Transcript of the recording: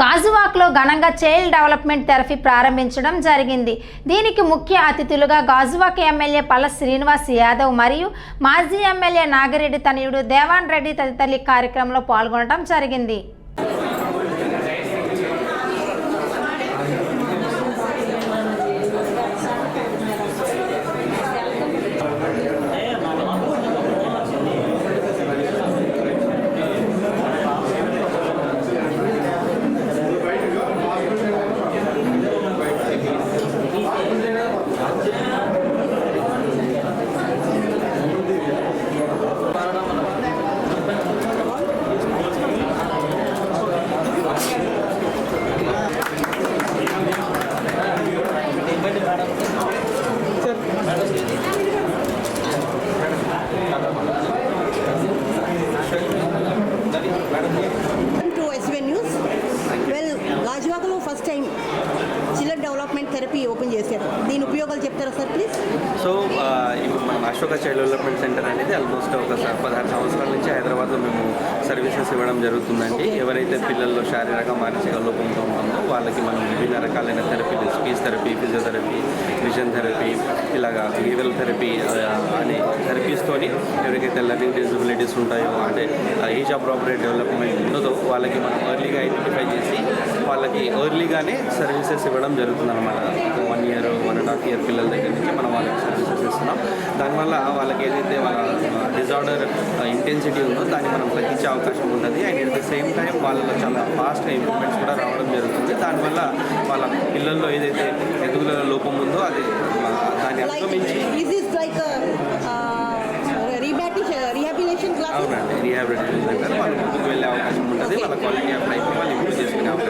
గాజువాక్లో ఘనంగా child development therapy ప్రారంభించడం జరిగింది. దీనికి ముఖ్య అతిథులుగా గాజువాక్ ఎమ్మెల్యే పల్ల శ్రీనివాస్ యాదవ్ మరియు మాజీ ఎమ్మెల్యే నాగిరెడ్డి తనయుడు దేవాన్ రెడ్డి తదితరులు కార్యక్రమంలో పాల్గొనడం జరిగింది. గాజువాకలో first time children development therapy open చేశారు. దీని ఉపయోగాలు చెప్తారా సార్ ప్లీజ్? సో ఇప్పుడు మనం అశోక చైల్డ్ డెవలప్మెంట్ సెంటర్ అనేది ఆల్మోస్ట్ ఒక 16 సంవత్సరాల నుంచి హైదరాబాద్లో మేము సర్వీసెస్ ఇవ్వడం జరుగుతుందండి. ఎవరైతే పిల్లల్లో శారీరక మానసిక లోపంతో ఉంటుందో వాళ్ళకి మనం వివిధ రకాలైన థెరపీలు, speech therapy, physiotherapy, vision therapy, ఇలాగా బిహేవియరల్ థెరపీ అనే థెరపీస్తోని ఎవరికైతే లెర్నింగ్ డిజబిలిటీస్ ఉంటాయో, అంటే ఏజ్ అప్రోప్రియేట్ డెవలప్మెంట్ ఉన్నదో వాళ్ళకి మనం ఎర్లీగా ఐడెంటిఫై చేసి వాళ్ళకి ఎర్లీగానే సర్వీసెస్ ఇవ్వడం జరుగుతుంది అనమాట. 1 ఇయర్ 1.5 ఇయర్ పిల్లల దగ్గర నుంచి మనం వాళ్ళకి సర్వీసెస్ ఇస్తున్నాం. దానివల్ల వాళ్ళకి ఏదైతే వాళ్ళ డిజార్డర్ ఇంటెన్సిటీ ఉందో దాన్ని మనం తగ్గించే అవకాశం ఉంటుంది. And at the same time వాళ్ళలో చాలా ఫాస్ట్గా ఇంప్రూవ్మెంట్స్ కూడా రావడం జరుగుతుంది. దానివల్ల వాళ్ళ పిల్లల్లో ఏదైతే ఎదుగుదల లోపం ఉందో అది దాన్ని అధిగమించి అవునండి రీహాబిలిటేషన్ సెంటర్ వాళ్ళు ముందుకు వెళ్ళే అవకాశం ఉంటుంది. వాళ్ళ క్వాలిటీ ఆఫ్ లైఫ్ వాళ్ళు ఇంప్రూవ్ చేసుకునే అవకాశం